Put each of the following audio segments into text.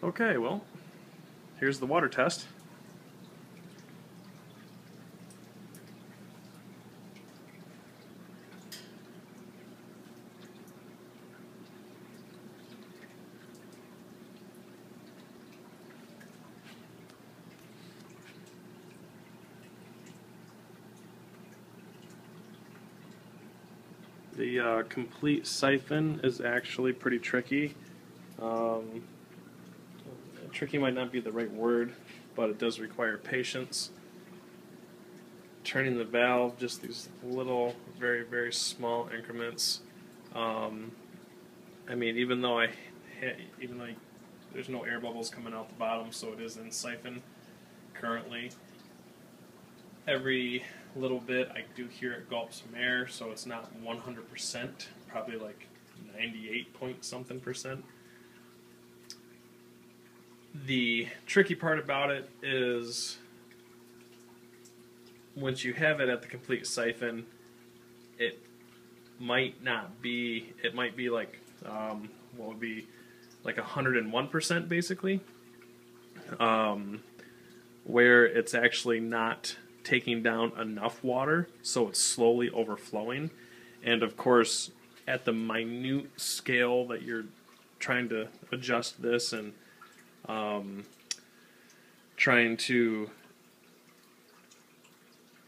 Okay, well, here's the water test. The complete siphon is actually pretty tricky. Um, Tricky might not be the right word, but it does require patience. Turning the valve, just these little, very, very small increments. I mean, even though there's no air bubbles coming out the bottom, so it is in siphon currently. Every little bit, I do hear it gulp some air, so it's not 100%, probably like 98 point something percent. The tricky part about it is once you have it at the complete siphon, it might be like, what would be like 101% basically, where it's actually not taking down enough water, so it's slowly overflowing. And of course, at the minute scale that you're trying to adjust this and trying to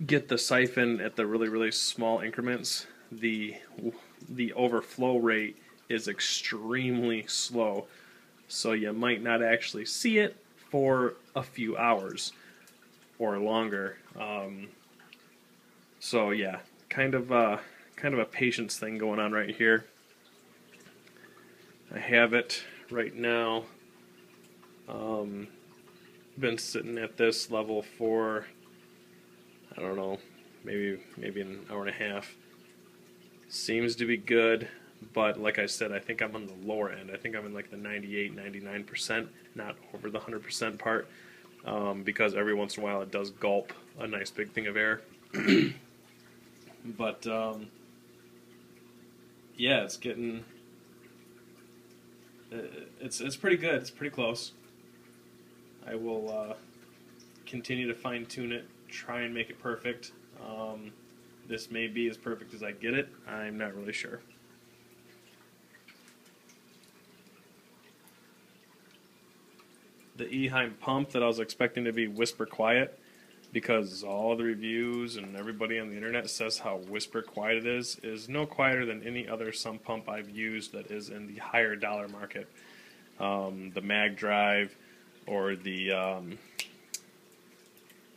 get the siphon at the really, really small increments, the overflow rate is extremely slow, so you might not actually see it for a few hours or longer. So yeah, kind of a patience thing going on right here. I have it right now. Been sitting at this level for, I don't know, maybe an hour and a half. Seems to be good, but like I said, I think I'm on the lower end. I think I'm in like the 98, 99%, not over the 100% part, because every once in a while it does gulp a nice big thing of air. But yeah, it's getting, it's pretty good. It's pretty close. I will continue to fine tune it, try and make it perfect. This may be as perfect as I get it. I'm not really sure. The Eheim pump that I was expecting to be whisper quiet, because all the reviews and everybody on the internet says how whisper quiet it is no quieter than any other sump pump I've used that is in the higher dollar market. The mag drive, or the,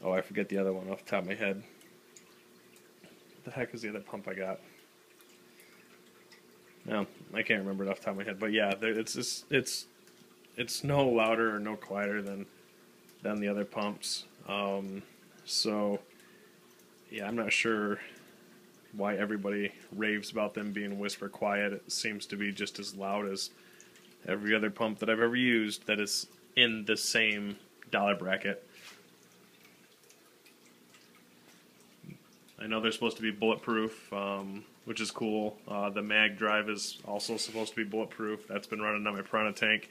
oh, I forget the other one off the top of my head. What the heck is the other pump I got? No, I can't remember it off the top of my head. But yeah, it's no louder or no quieter than the other pumps. So yeah, I'm not sure why everybody raves about them being whisper quiet. It seems to be just as loud as every other pump that I've ever used that is in the same dollar bracket. I know they're supposed to be bulletproof, which is cool. The mag drive is also supposed to be bulletproof. That's been running on my Piranha tank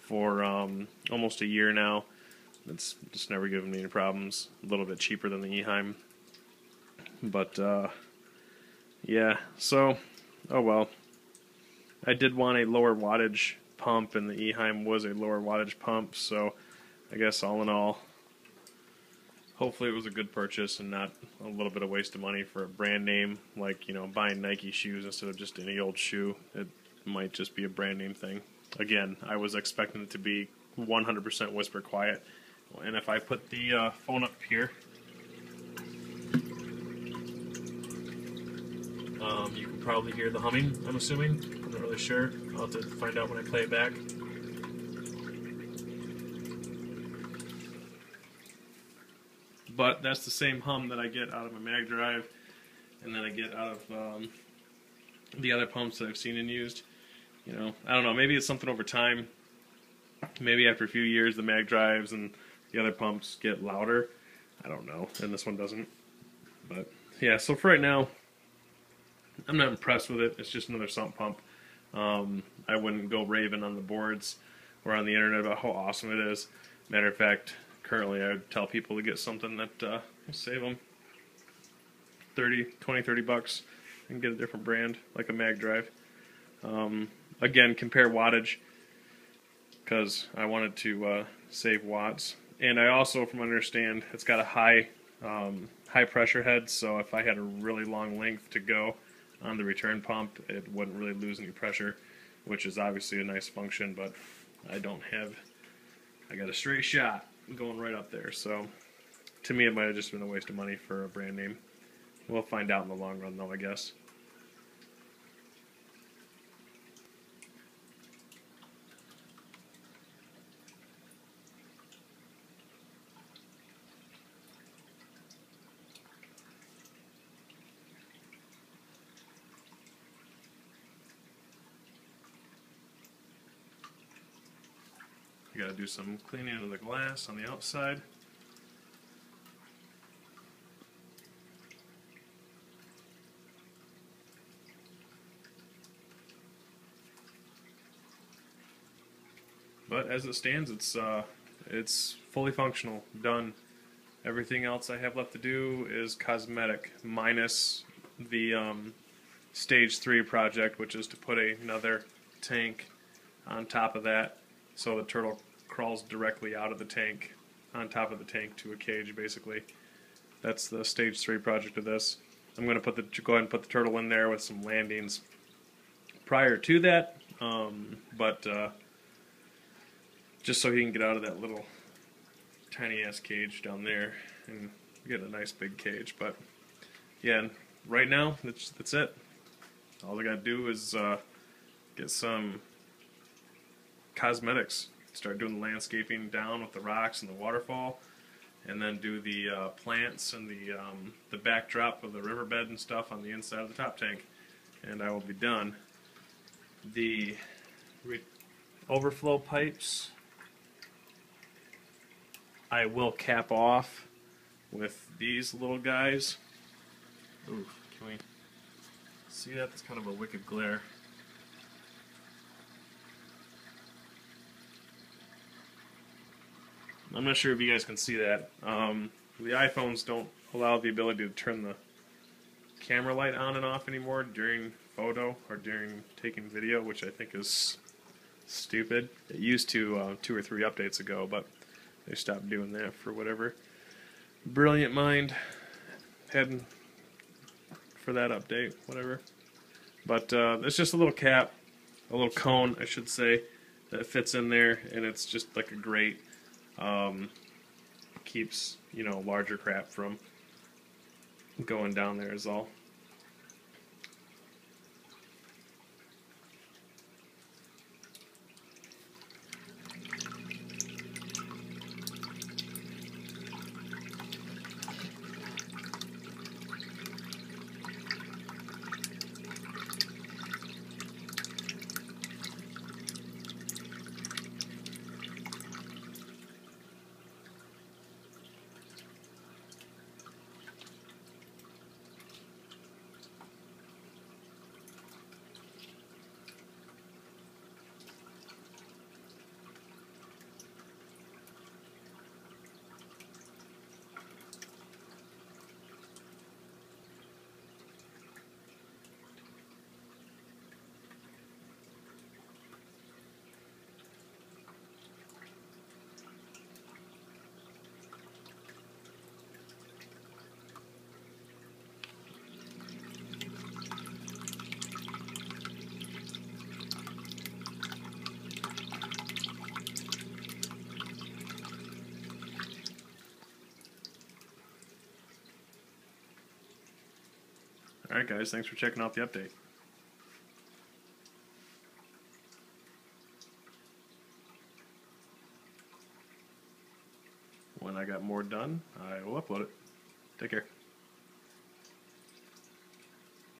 for almost a year now. It's just never given me any problems. A little bit cheaper than the Eheim. But, yeah, so, oh well. I did want a lower wattage pump, and the Eheim was a lower wattage pump, so I guess all in all, hopefully it was a good purchase and not a little bit of waste of money for a brand name, like, you know, buying Nike shoes instead of just any old shoe. It might just be a brand name thing. Again, I was expecting it to be 100% whisper quiet, and if I put the phone up here, you can probably hear the humming, I'm assuming. I'm not really sure. I'll have to find out when I play it back. But that's the same hum that I get out of my mag drive, and that I get out of the other pumps that I've seen and used. You know, I don't know, maybe it's something over time. Maybe after a few years the mag drives and the other pumps get louder. I don't know, and this one doesn't. But yeah, so for right now, I'm not impressed with it. It's just another sump pump. I wouldn't go raving on the boards or on the internet about how awesome it is. Matter of fact, currently I would tell people to get something that will save them 30 bucks and get a different brand, like a mag drive. Again, compare wattage, because I wanted to save watts. And I also, from what I understand, it's got a high pressure head, so if I had a really long length to go on the return pump, it wouldn't really lose any pressure, which is obviously a nice function, but I got a straight shot going right up there. So to me, it might have just been a waste of money for a brand name. We'll find out in the long run, though, I guess. You gotta do some cleaning of the glass on the outside. But as it stands, it's fully functional, done. Everything else I have left to do is cosmetic, minus the stage 3 project, which is to put another tank on top of that, so the turtle crawls directly out of the tank, on top of the tank to a cage, basically. That's the stage 3 project of this. I'm going to go ahead and put the turtle in there with some landings prior to that, but just so he can get out of that little tiny ass cage down there and get a nice big cage. But yeah, right now that's it. All I gotta do is get some cosmetics, start doing the landscaping down with the rocks and the waterfall, and then do the plants and the backdrop of the riverbed and stuff on the inside of the top tank, and I will be done. The overflow pipes I will cap off with these little guys. Ooh, can we see that? That's kind of a wicked glare. I'm not sure if you guys can see that. The iPhones don't allow the ability to turn the camera light on and off anymore during photo or during taking video, which I think is stupid. It used to 2 or 3 updates ago, but they stopped doing that for whatever brilliant mind had for that update, whatever. But it's just a little cap, a little cone, I should say, that fits in there, and it's just like a grate. Keeps, larger crap from going down there is all. Alright guys, thanks for checking out the update. When I got more done, I will upload it. Take care.